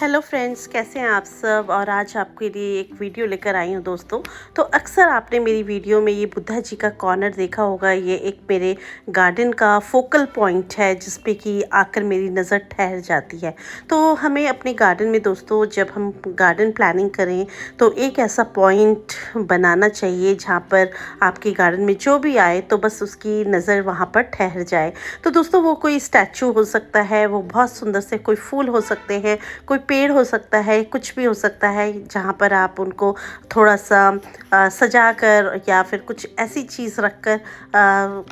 Hello friends, कैसे हैं आप सब। और आज आपके लिए एक वीडियो लेकर आई हूँ दोस्तों। तो अक्सर आपने मेरी वीडियो में ये बुद्धा जी का कॉर्नर देखा होगा। ये एक मेरे गार्डन का फोकल पॉइंट है जिस पे कि आकर मेरी नज़र ठहर जाती है। तो हमें अपने गार्डन में दोस्तों, जब हम गार्डन प्लानिंग करें तो एक ऐसा पॉइंट बनाना चाहिए जहाँ पर आपके गार्डन में जो भी आए तो बस उसकी नज़र वहाँ पर ठहर जाए। तो दोस्तों, वो कोई स्टैचू हो सकता है, वो बहुत सुंदर से कोई फूल हो सकते हैं, कोई पेड़ हो सकता है, कुछ भी हो सकता है जहाँ पर आप उनको थोड़ा सा सजा कर या फिर कुछ ऐसी चीज़ रख कर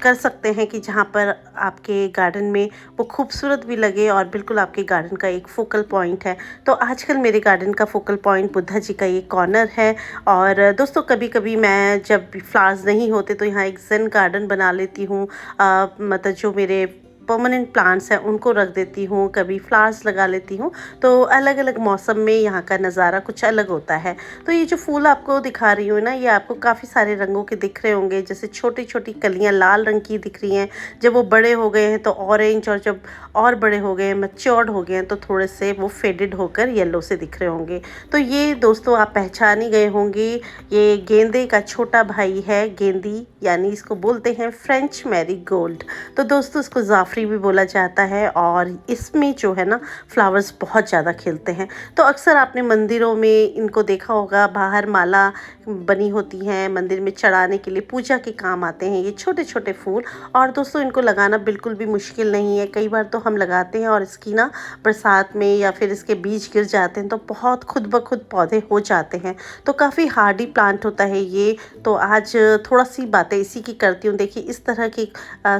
कर सकते हैं कि जहाँ पर आपके गार्डन में वो खूबसूरत भी लगे और बिल्कुल आपके गार्डन का एक फोकल पॉइंट है। तो आजकल मेरे गार्डन का फोकल पॉइंट बुद्धा जी का ये कॉर्नर है। और दोस्तों, कभी कभी मैं जब फ्लावर्स नहीं होते तो यहाँ एक ज़ेन गार्डन बना लेती हूँ। मतलब जो मेरे परमानेंट प्लांट्स हैं उनको रख देती हूँ, कभी फ्लावर्स लगा लेती हूँ। तो अलग अलग मौसम में यहाँ का नज़ारा कुछ अलग होता है। तो ये जो फूल आपको दिखा रही हूँ ना, ये आपको काफ़ी सारे रंगों के दिख रहे होंगे। जैसे छोटी छोटी कलियाँ लाल रंग की दिख रही हैं, जब वो बड़े हो गए हैं तो ऑरेंज, और जब और बड़े हो गए हैं, मैच्योर्ड हो गए हैं, तो थोड़े से वो फेडेड होकर येलो से दिख रहे होंगे। तो ये दोस्तों आप पहचान ही गए होंगे, ये गेंदे का छोटा भाई है, गेंदी, यानी इसको बोलते हैं फ्रेंच मैरीगोल्ड। तो दोस्तों, इसको जाफरी भी बोला जाता है और इसमें जो है ना फ्लावर्स बहुत ज़्यादा खिलते हैं। तो अक्सर आपने मंदिरों में इनको देखा होगा, बाहर माला बनी होती हैं, मंदिर में चढ़ाने के लिए पूजा के काम आते हैं ये छोटे छोटे फूल। और दोस्तों, इनको लगाना बिल्कुल भी मुश्किल नहीं है। कई बार तो हम लगाते हैं और इसकी ना बरसात में या फिर इसके बीज गिर जाते हैं तो बहुत खुद ब खुद पौधे हो जाते हैं। तो काफ़ी हार्डी प्लांट होता है ये। तो आज थोड़ा सी बातें इसी की करती हूँ। देखिए, इस तरह के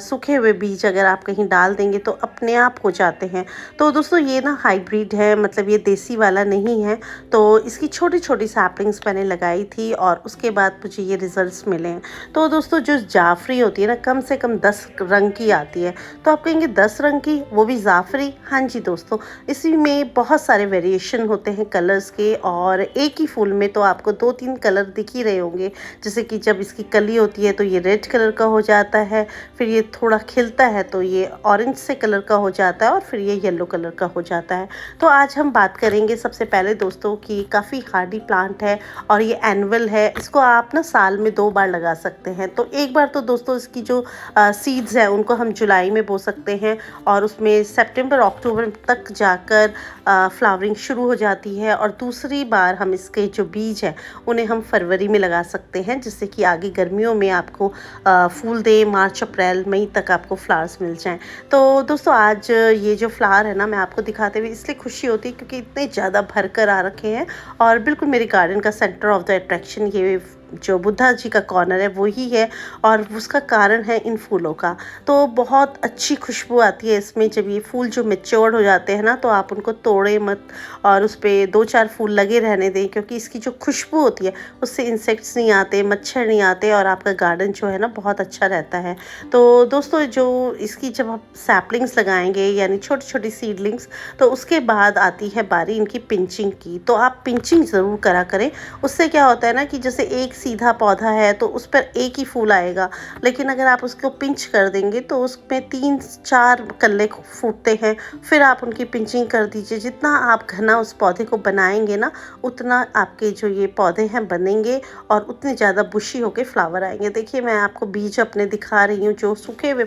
सूखे हुए बीज अगर आप कहीं डाल देंगे तो अपने आप हो जाते हैं। तो दोस्तों, ये ना हाइब्रिड है, मतलब ये देसी वाला नहीं है। तो इसकी छोटी छोटी सैपलिंग्स मैंने लगाई थी और उसके बाद मुझे ये रिजल्ट्स मिले हैं। तो दोस्तों, जो जाफरी होती है ना, कम से कम 10 रंग की आती है। तो आप कहेंगे 10 रंग की, वो भी जाफरी? हाँ जी दोस्तों, इसी में बहुत सारे वेरिएशन होते हैं कलर्स के। और एक ही फूल में तो आपको 2-3 कलर दिख ही रहे होंगे। जैसे कि जब इसकी कली होती है तो ये रेड कलर का हो जाता है, फिर ये थोड़ा खिलता है तो ये ऑरेंज से कलर का हो जाता है, और फिर ये येलो कलर का हो जाता है। तो आज हम बात करेंगे सबसे पहले दोस्तों कि काफ़ी हार्डी प्लांट है और ये एनुअल है। इसको आप ना साल में 2 बार लगा सकते हैं। तो एक बार तो दोस्तों इसकी जो सीड्स हैं उनको हम जुलाई में बो सकते हैं और उसमें सितंबर अक्टूबर तक जाकर फ्लावरिंग शुरू हो जाती है। और दूसरी बार हम इसके जो बीज हैं उन्हें हम फरवरी में लगा सकते हैं, जिससे कि आगे गर्मियों में आपको फूल दे, मार्च अप्रैल मई तक आपको फ्लावर्स मिल जाएं। तो दोस्तों, आज ये जो फ्लावर है ना, मैं आपको दिखाते हुए इसलिए खुशी होती है क्योंकि इतने ज़्यादा भर कर आ रखे हैं और बिल्कुल मेरे गार्डन का सेंटर ऑफ द अट्रैक्शन ये जो बुद्धा जी का कॉर्नर है वो ही है। और उसका कारण है इन फूलों का। तो बहुत अच्छी खुशबू आती है इसमें। जब ये फूल जो मैच्योर्ड हो जाते हैं ना, तो आप उनको तोड़े मत और उस पर 2-4 फूल लगे रहने दें, क्योंकि इसकी जो खुशबू होती है उससे इंसेक्ट्स नहीं आते, मच्छर नहीं आते और आपका गार्डन जो है ना बहुत अच्छा रहता है। तो दोस्तों, जो इसकी जब आप सैपलिंग्स लगाएंगे यानी छोटी छोटी सीडलिंग्स, तो उसके बाद आती है बारी इनकी पिंचिंग की। तो आप पिंचिंग ज़रूर करा करें। उससे क्या होता है ना कि जैसे एक सीधा पौधा है तो उस पर एक ही फूल आएगा, लेकिन अगर आप उसको पिंच कर देंगे तो उसमें 3-4 कल्ले फूटते हैं। फिर आप उनकी पिंचिंग कर दीजिए। जितना आप घना उस पौधे को बनाएंगे ना, उतना आपके जो ये पौधे हैं बनेंगे और उतने ज़्यादा बुशी होके फ्लावर आएंगे। देखिए, मैं आपको बीज अपने दिखा रही हूँ जो सूखे हुए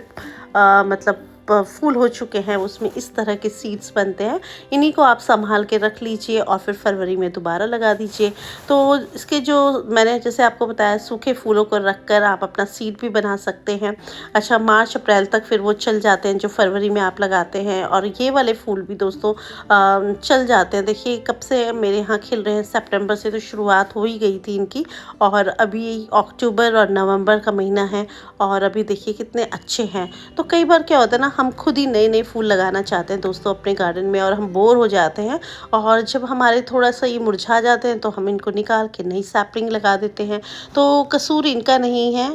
मतलब फूल हो चुके हैं, उसमें इस तरह के सीड्स बनते हैं। इन्हीं को आप संभाल के रख लीजिए और फिर फरवरी में दोबारा लगा दीजिए। तो इसके जो मैंने जैसे आपको बताया, सूखे फूलों को रख कर आप अपना सीड भी बना सकते हैं। अच्छा, मार्च अप्रैल तक फिर वो चल जाते हैं जो फरवरी में आप लगाते हैं। और ये वाले फूल भी दोस्तों चल जाते हैं। देखिए, कब से मेरे यहाँ खिल रहे हैं, सितंबर से तो शुरुआत हो ही गई थी इनकी और अभी अक्टूबर और नवंबर का महीना है और अभी देखिए कितने अच्छे हैं। तो कई बार क्या होता है ना, हम खुद ही नए नए फूल लगाना चाहते हैं दोस्तों अपने गार्डन में और हम बोर हो जाते हैं। और जब हमारे थोड़ा सा ये मुरझा जाते हैं तो हम इनको निकाल के नई सैपलिंग लगा देते हैं। तो कसूर इनका नहीं है,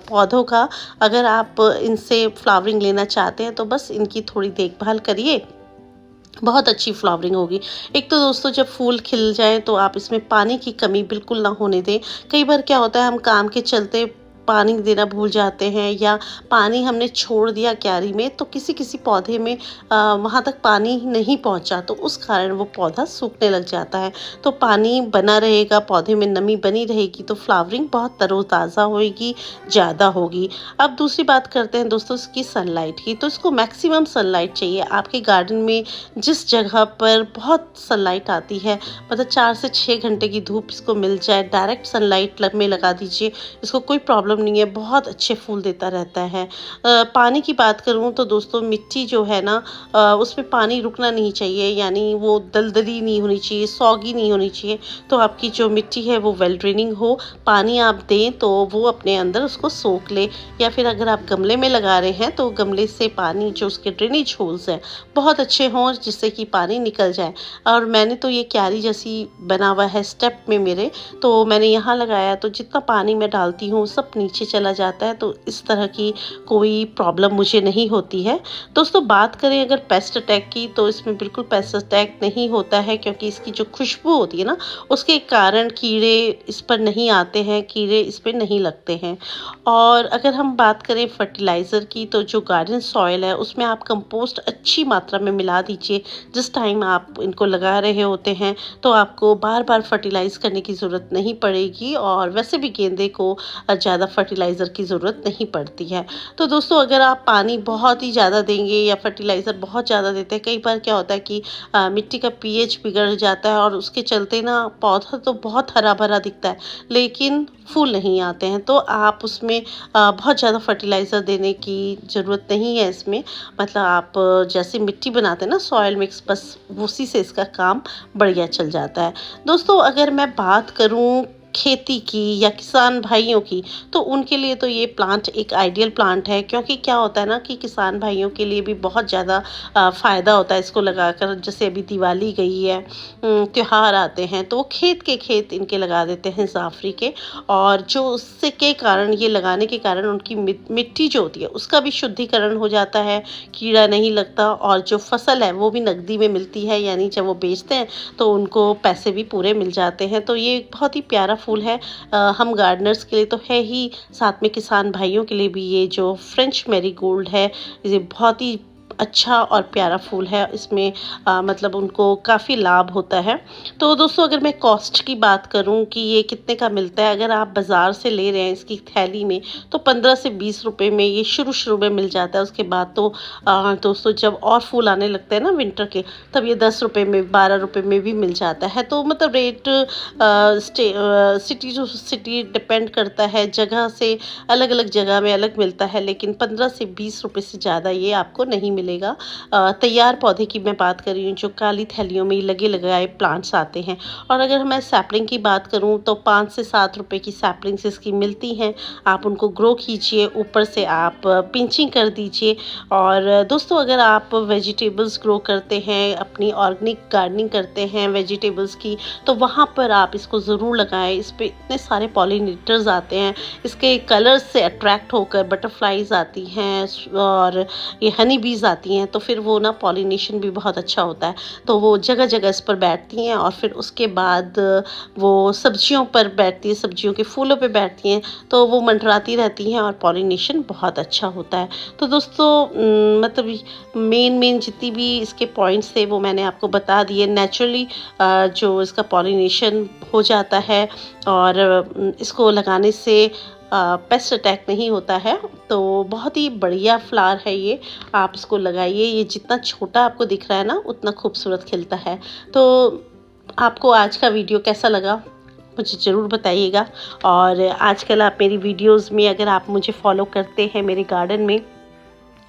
पौधों का। अगर आप इनसे फ्लावरिंग लेना चाहते हैं तो बस इनकी थोड़ी देखभाल करिए, बहुत अच्छी फ्लावरिंग होगी। एक तो दोस्तों, जब फूल खिल जाए तो आप इसमें पानी की कमी बिल्कुल ना होने दें। कई बार क्या होता है, हम काम के चलते पानी देना भूल जाते हैं या पानी हमने छोड़ दिया क्यारी में, तो किसी किसी पौधे में वहाँ तक पानी नहीं पहुँचा, तो उस कारण वो पौधा सूखने लग जाता है। तो पानी बना रहेगा, पौधे में नमी बनी रहेगी, तो फ्लावरिंग बहुत तरोताज़ा होएगी, ज़्यादा होगी। अब दूसरी बात करते हैं दोस्तों इसकी सनलाइट की। तो इसको मैक्सिमम सनलाइट चाहिए आपके गार्डन में। जिस जगह पर बहुत सनलाइट आती है, मतलब 4 से 6 घंटे की धूप इसको मिल जाए, डायरेक्ट सनलाइट में लगा दीजिए, इसको कोई प्रॉब्लम नहीं है, बहुत अच्छे फूल देता रहता है। पानी की बात करूँ तो दोस्तों मिट्टी जो है ना, उसमें पानी रुकना नहीं चाहिए, यानी वो दलदली नहीं होनी चाहिए, सॉगी नहीं होनी चाहिए। तो आपकी जो मिट्टी है वो वेल ड्रेनिंग हो, पानी आप दें तो वो अपने अंदर उसको सोख ले। या फिर अगर आप गमले में लगा रहे हैं तो गमले से पानी, जो उसके ड्रेनेज होल्स हैं, बहुत अच्छे हों जिससे कि पानी निकल जाए। और मैंने तो ये क्यारी जैसी बना हुआ है स्टेप में मेरे, तो मैंने यहाँ लगाया, तो जितना पानी मैं डालती हूँ सब नीचे चला जाता है, तो इस तरह की कोई प्रॉब्लम मुझे नहीं होती है। दोस्तों बात करें अगर पेस्ट अटैक की, तो इसमें बिल्कुल पेस्ट अटैक नहीं होता है, क्योंकि इसकी जो खुशबू होती है ना, उसके कारण कीड़े इस पर नहीं आते हैं, कीड़े इस पर नहीं लगते हैं। और अगर हम बात करें फर्टिलाइज़र की, तो जो गार्डन सॉइल है उसमें आप कंपोस्ट अच्छी मात्रा में मिला दीजिए। जिस टाइम आप इनको लगा रहे होते हैं तो आपको बार बार फर्टिलाइज़ करने की ज़रूरत नहीं पड़ेगी, और वैसे भी गेंदे को ज़्यादा फर्टिलाइज़र की ज़रूरत नहीं पड़ती है। तो दोस्तों अगर आप पानी बहुत ही ज़्यादा देंगे या फर्टिलाइज़र बहुत ज़्यादा देते हैं, कई बार क्या होता है कि मिट्टी का पीएच बिगड़ जाता है, और उसके चलते ना पौधा तो बहुत हरा भरा दिखता है लेकिन फूल नहीं आते हैं। तो आप उसमें बहुत ज़्यादा फर्टिलाइज़र देने की ज़रूरत नहीं है इसमें। मतलब आप जैसे मिट्टी बनाते हैं ना सॉयल मिक्स, बस उसी से इसका काम बढ़िया चल जाता है। दोस्तों अगर मैं बात करूँ खेती की या किसान भाइयों की, तो उनके लिए तो ये प्लांट एक आइडियल प्लांट है, क्योंकि क्या होता है ना कि किसान भाइयों के लिए भी बहुत ज़्यादा फ़ायदा होता है इसको लगाकर। जैसे अभी दिवाली गई है, त्योहार आते हैं, तो वो खेत के खेत इनके लगा देते हैं जाफरी के, और जो उससे के कारण, ये लगाने के कारण उनकी मिट्टी जो होती है उसका भी शुद्धिकरण हो जाता है, कीड़ा नहीं लगता, और जो फसल है वो भी नकदी में मिलती है, यानी जब वो बेचते हैं तो उनको पैसे भी पूरे मिल जाते हैं। तो ये एक बहुत ही प्यारा फूल है, हम गार्डनर्स के लिए तो है ही, साथ में किसान भाइयों के लिए भी। ये जो फ्रेंच मैरीगोल्ड है, ये बहुत ही अच्छा और प्यारा फूल है, इसमें मतलब उनको काफ़ी लाभ होता है। तो दोस्तों अगर मैं कॉस्ट की बात करूं कि ये कितने का मिलता है, अगर आप बाज़ार से ले रहे हैं इसकी थैली में, तो 15 से 20 रुपए में ये शुरू में मिल जाता है। उसके बाद तो दोस्तों जब और फूल आने लगते हैं ना विंटर के, तब ये 10 रुपए में, 12 रुपए में भी मिल जाता है। तो मतलब rate city to city depend करता है, जगह से अलग अलग जगह में अलग मिलता है, लेकिन 15 से 20 रुपए से ज़्यादा ये आपको नहीं मिलेगा। तैयार पौधे की मैं बात कर रही हूँ, जो काली थैलियों में लगे लगाए प्लांट्स आते हैं। और अगर मैं सैपलिंग की बात करूँ तो 5 से 7 रुपए की सैपलिंग्स इसकी मिलती हैं। आप उनको ग्रो कीजिए, ऊपर से आप पिंचिंग कर दीजिए। और दोस्तों अगर आप वेजिटेबल्स ग्रो करते हैं, अपनी ऑर्गेनिक गार्डनिंग करते हैं वेजिटेबल्स की, तो वहाँ पर आप इसको ज़रूर लगाएं। इस पर इतने सारे पॉलिनेटर्स आते हैं, इसके कलर्स से अट्रैक्ट होकर बटरफ्लाइज आती हैं और ये हनी बीज आती हैं, तो फिर वो ना पॉलिनेशन भी बहुत अच्छा होता है। तो वो जगह जगह इस पर बैठती हैं, और फिर उसके बाद वो सब्जियों पर बैठती है, सब्जियों के फूलों पे बैठती हैं, तो वो मंडराती रहती हैं और पॉलिनेशन बहुत अच्छा होता है। तो दोस्तों मतलब मेन जितनी भी इसके पॉइंट्स थे वो मैंने आपको बता दिए। नेचुरली जो इसका पॉलिनेशन हो जाता है, और इसको लगाने से पेस्ट अटैक नहीं होता है। तो बहुत ही बढ़िया फ्लावर है ये, आप इसको लगाइए। ये जितना छोटा आपको दिख रहा है ना, उतना खूबसूरत खिलता है। तो आपको आज का वीडियो कैसा लगा मुझे ज़रूर बताइएगा। और आजकल आप मेरी वीडियोस में, अगर आप मुझे फॉलो करते हैं मेरे गार्डन में,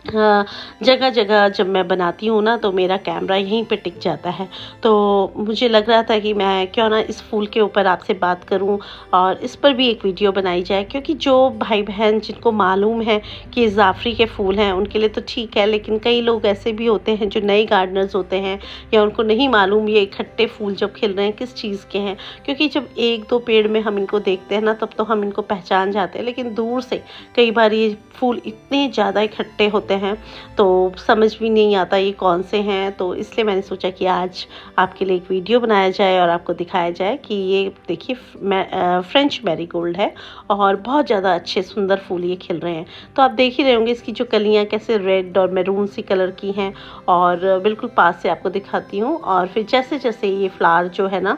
जगह जगह जब मैं बनाती हूँ ना, तो मेरा कैमरा यहीं पे टिक जाता है। तो मुझे लग रहा था कि मैं क्यों ना इस फूल के ऊपर आपसे बात करूँ और इस पर भी एक वीडियो बनाई जाए, क्योंकि जो भाई बहन जिनको मालूम है कि जाफरी के फूल हैं उनके लिए तो ठीक है, लेकिन कई लोग ऐसे भी होते हैं जो नए गार्डनर्स होते हैं, या उनको नहीं मालूम ये इकट्ठे फूल जब खिल रहे हैं किस चीज़ के हैं। क्योंकि जब 1-2 पेड़ में हम इनको देखते हैं ना, तब तो हम इनको पहचान जाते हैं, लेकिन दूर से कई बार ये फूल इतने ज़्यादा इकट्ठे होते होते हैं तो समझ भी नहीं आता ये कौन से हैं। तो इसलिए मैंने सोचा कि आज आपके लिए एक वीडियो बनाया जाए और आपको दिखाया जाए कि ये देखिए फ्रेंच मैरीगोल्ड है और बहुत ज़्यादा अच्छे सुंदर फूल ये खिल रहे हैं। तो आप देख ही रहे होंगे इसकी जो कलियाँ कैसे रेड और मैरून सी कलर की हैं, और बिल्कुल पास से आपको दिखाती हूँ। और फिर जैसे जैसे ये फ्लावर जो है ना,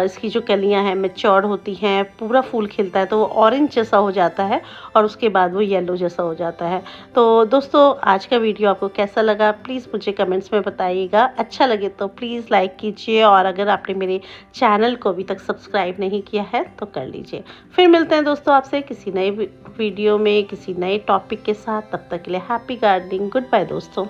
इसकी जो कलियाँ हैं मैच्योर होती हैं, पूरा फूल खिलता है तो वो ऑरेंज जैसा हो जाता है और उसके बाद वो येलो जैसा हो जाता है। तो दोस्तों आज का वीडियो आपको कैसा लगा प्लीज़ मुझे कमेंट्स में बताइएगा। अच्छा लगे तो प्लीज़ लाइक कीजिए, और अगर आपने मेरे चैनल को अभी तक सब्सक्राइब नहीं किया है तो कर लीजिए। फिर मिलते हैं दोस्तों आपसे किसी नए वीडियो में किसी नए टॉपिक के साथ। तब तक के लिए हैप्पी गार्डनिंग, गुड बाय दोस्तों।